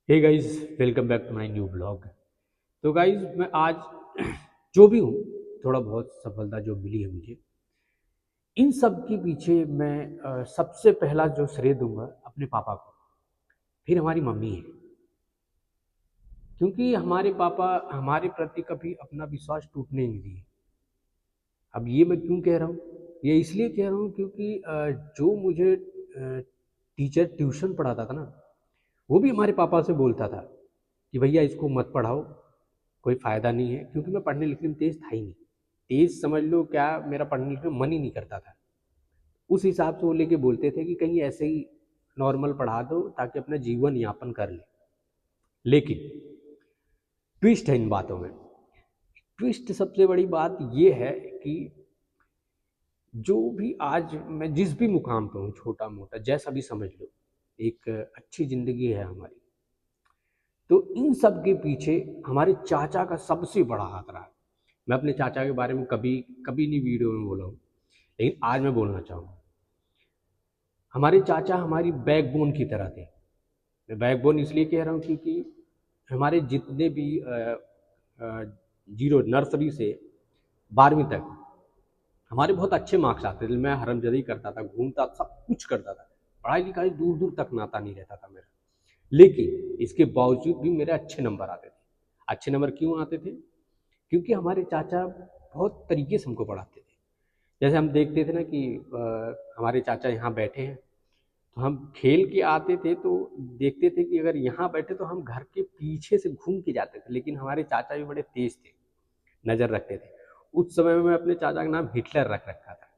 Hey guys, welcome back to my new blog. तो guys, मैं आज जो भी हूँ, थोड़ा बहुत सफलता जो मिली है मुझे, इन सब के पीछे मैं सबसे पहला जो श्रेय दूंगा अपने पापा को। फिर हमारी मम्मी है, क्योंकि हमारे पापा हमारे प्रति कभी अपना विश्वास टूटने नहीं दिए। अब ये मैं क्यों कह रहा हूँ, ये इसलिए कह रहा हूँ क्योंकि जो मुझे टीचर ट्यूशन पढ़ाता था ना, वो भी हमारे पापा से बोलता था कि भैया इसको मत पढ़ाओ, कोई फ़ायदा नहीं है। क्योंकि मैं पढ़ने लिखने में तेज़ था ही नहीं। तेज़ समझ लो क्या, मेरा पढ़ने लिखने में मन ही नहीं करता था। उस हिसाब से वो लेके बोलते थे कि कहीं ऐसे ही नॉर्मल पढ़ा दो ताकि अपना जीवन यापन कर ले। लेकिन ट्विस्ट है इन बातों में। ट्विस्ट सबसे बड़ी बात ये है कि जो भी आज मैं जिस भी मुकाम पे हूँ, छोटा मोटा जैसा भी समझ लो, एक अच्छी ज़िंदगी है हमारी। तो इन सब के पीछे हमारे चाचा का सबसे बड़ा हाथ रहा है। मैं अपने चाचा के बारे में कभी कभी नहीं वीडियो में बोला हूँ, लेकिन आज मैं बोलना चाहूँगा। हमारे चाचा हमारी बैकबोन की तरह थे। मैं बैकबोन इसलिए कह रहा हूँ क्योंकि हमारे जितने भी जीरो नर्सरी से 12वीं तक हमारे बहुत अच्छे मार्क्स आते थे। मैं हरमजादी करता था, घूमता, सब कुछ करता था। पढ़ाई लिखाई दूर दूर तक नाता नहीं रहता था मेरा। लेकिन इसके बावजूद भी मेरे अच्छे नंबर आते थे। अच्छे नंबर क्यों आते थे? क्योंकि हमारे चाचा बहुत तरीके से हमको पढ़ाते थे। जैसे हम देखते थे ना कि हमारे चाचा यहाँ बैठे हैं, तो हम खेल के आते थे तो देखते थे कि अगर यहाँ बैठे तो हम घर के पीछे से घूम के जाते थे। लेकिन हमारे चाचा भी बड़े तेज थे, नज़र रखते थे। उस समय में मैं अपने चाचा का नाम हिटलर रख रखा था।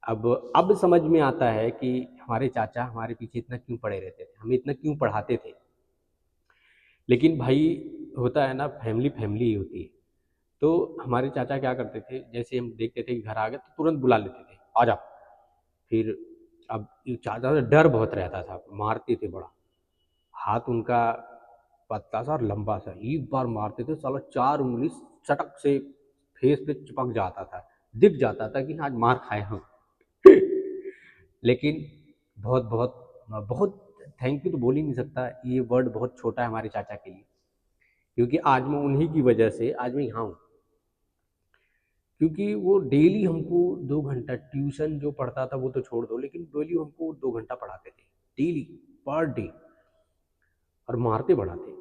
अब समझ में आता है कि हमारे चाचा हमारे पीछे इतना क्यों पड़े रहते थे, हमें इतना क्यों पढ़ाते थे। लेकिन भाई, होता है ना, फैमिली फैमिली ही होती है। तो हमारे चाचा क्या करते थे, जैसे हम देखते थे कि घर आ गए तो तुरंत बुला लेते थे, आ जा। फिर अब ये चाचा से डर बहुत रहता था, मारते थे बड़ा। हाथ उनका पतला सा और लंबा सा, एक बार मारते थे साला 4 उंगली चटक से फेस पे चिपक जाता था। दिख जाता था कि आज मार खाए हम। लेकिन बहुत बहुत बहुत थैंक यू तो बोल ही नहीं सकता, ये वर्ड बहुत छोटा है हमारे चाचा के लिए। क्योंकि आज मैं उन्हीं की वजह से आज मैं यहाँ हूँ। क्योंकि वो डेली हमको 2 घंटा ट्यूशन जो पढ़ता था वो तो छोड़ दो, लेकिन डेली हमको 2 घंटा पढ़ाते थे, डेली, पर डे। और मारते बड़ा थे।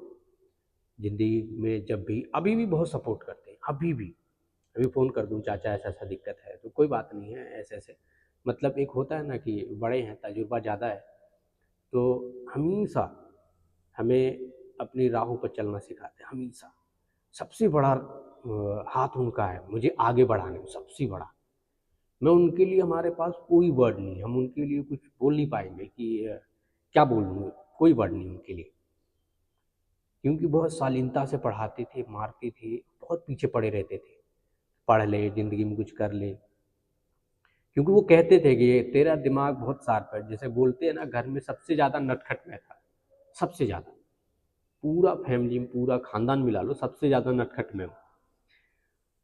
ज़िंदगी में जब भी, अभी भी बहुत सपोर्ट करते हैं, अभी भी। अभी फ़ोन कर दूँ, चाचा ऐसा ऐसा दिक्कत है, तो कोई बात नहीं है, ऐसे ऐसे। मतलब एक होता है ना कि बड़े हैं, तजुर्बा ज़्यादा है, तो हमेशा हमें अपनी राहों पर चलना सिखाते हैं, हमेशा। सबसे बड़ा हाथ उनका है मुझे आगे बढ़ाने में, सबसे बड़ा। मैं उनके लिए, हमारे पास कोई वर्ड नहीं है, हम उनके लिए कुछ बोल नहीं पाएंगे कि क्या बोलूँ। कोई वर्ड नहीं उनके लिए। क्योंकि बहुत शालीनता से पढ़ाते थे, मारते थे, बहुत पीछे पड़े रहते थे, पढ़ ले, ज़िंदगी में कुछ कर ले। क्योंकि वो कहते थे कि ये तेरा दिमाग बहुत शार्प है। जैसे बोलते हैं ना, घर में सबसे ज़्यादा नटखट मैं था, सबसे ज़्यादा। पूरा फैमिली में, पूरा खानदान मिला लो, सबसे ज़्यादा नटखट मैं हूँ।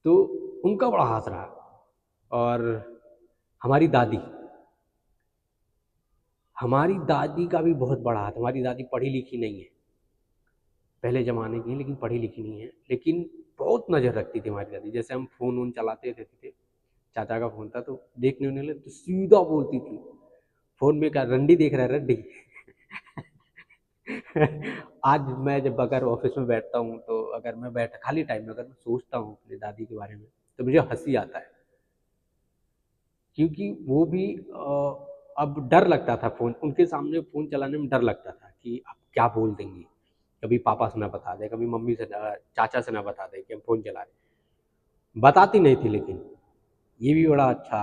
तो उनका बड़ा हाथ रहा। और हमारी दादी, हमारी दादी का भी बहुत बड़ा हाथ। हमारी दादी पढ़ी लिखी नहीं है, पहले ज़माने की है, लेकिन पढ़ी लिखी नहीं है। लेकिन बहुत नज़र रखती थी हमारी दादी। जैसे हम फ़ोन वोन चलाते थे, चाचा का फ़ोन था, तो देखने उन्हें लगे तो सीधा बोलती थी, फ़ोन में क्या रंडी देख रहा है, रंडी। आज मैं जब अगर ऑफिस में बैठता हूँ, तो अगर मैं बैठ खाली टाइम में अगर मैं सोचता हूँ अपनी दादी के बारे में, तो मुझे हंसी आता है। क्योंकि वो भी अब डर लगता था, फ़ोन उनके सामने फ़ोन चलाने में डर लगता था कि अब क्या बोल देंगी। कभी पापा से ना बता दे, कभी मम्मी से चाचा से ना बता दे कि हम फ़ोन चला रहे। बताती नहीं थी, लेकिन ये भी बड़ा अच्छा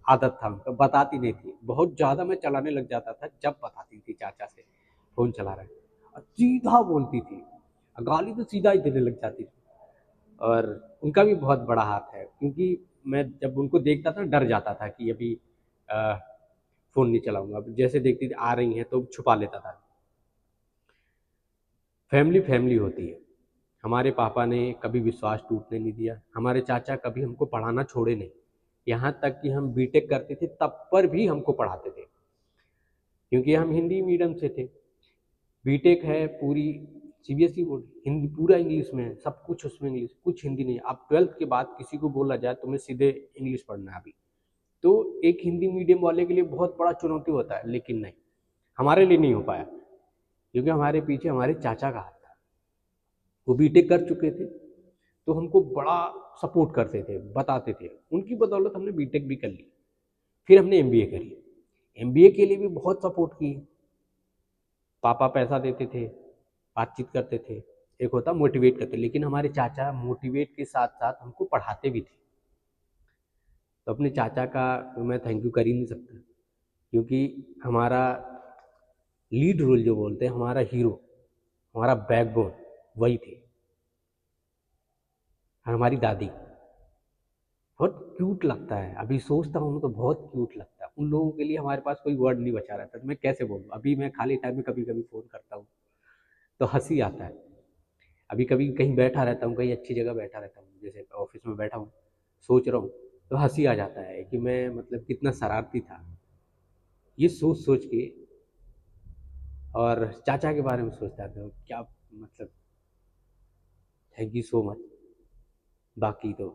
आदत था उनका, बताती नहीं थी। बहुत ज़्यादा मैं चलाने लग जाता था जब बताती थी चाचा से फ़ोन चला रहे हैं। और सीधा बोलती थी, गाली तो सीधा ही देने लग जाती थी। और उनका भी बहुत बड़ा हाथ है, क्योंकि मैं जब उनको देखता था डर जाता था कि अभी फ़ोन नहीं चलाऊँगा। अब जैसे देखती थी आ रही हैं तो छुपा लेता था। फैमिली फैमिली होती है। हमारे पापा ने कभी विश्वास टूटने नहीं दिया। हमारे चाचा कभी हमको पढ़ाना छोड़े नहीं। यहाँ तक कि हम बीटेक करते थे तब पर भी हमको पढ़ाते थे, क्योंकि हम हिंदी मीडियम से थे। बीटेक है पूरी सीबीएसई बोर्ड, हिंदी पूरा इंग्लिश में है, सब कुछ उसमें इंग्लिश, कुछ हिंदी नहीं है। अब 12th के बाद किसी को बोला जाए तुम्हें सीधे इंग्लिश पढ़ना है अभी, तो एक हिंदी मीडियम वाले के लिए बहुत बड़ा चुनौती होता है, लेकिन नहीं, हमारे लिए नहीं हो पाया, क्योंकि हमारे पीछे हमारे चाचा का हाथ था। वो बीटेक कर चुके थे, तो हमको बड़ा सपोर्ट करते थे, बताते थे, उनकी बदौलत हमने बीटेक भी कर ली। फिर हमने एमबीए करी, एमबीए के लिए भी बहुत सपोर्ट की, पापा पैसा देते थे, बातचीत करते थे, एक होता मोटिवेट करते, लेकिन हमारे चाचा मोटिवेट के साथ साथ हमको पढ़ाते भी थे। तो अपने चाचा का तो मैं थैंक यू कर ही नहीं सकता, क्योंकि हमारा लीड रोल जो बोलते हैं, हमारा हीरो, हमारा बैकबोन वही थे। और हमारी दादी, बहुत क्यूट लगता है, अभी सोचता हूँ तो बहुत क्यूट लगता है। उन लोगों के लिए हमारे पास कोई वर्ड नहीं बचा रहता, तो मैं कैसे बोलूँ। अभी मैं खाली टाइम में कभी कभी फ़ोन करता हूँ तो हंसी आता है। अभी कभी कहीं बैठा रहता हूँ, कहीं अच्छी जगह बैठा रहता हूँ, जैसे ऑफिस में बैठा हूँ, सोच रहा हूँ, तो हंसी आ जाता है कि मैं मतलब कितना शरारती था, ये सोच सोच के। और चाचा के बारे में सोचता था क्या, मतलब थैंक यू सो मच। बाकी तो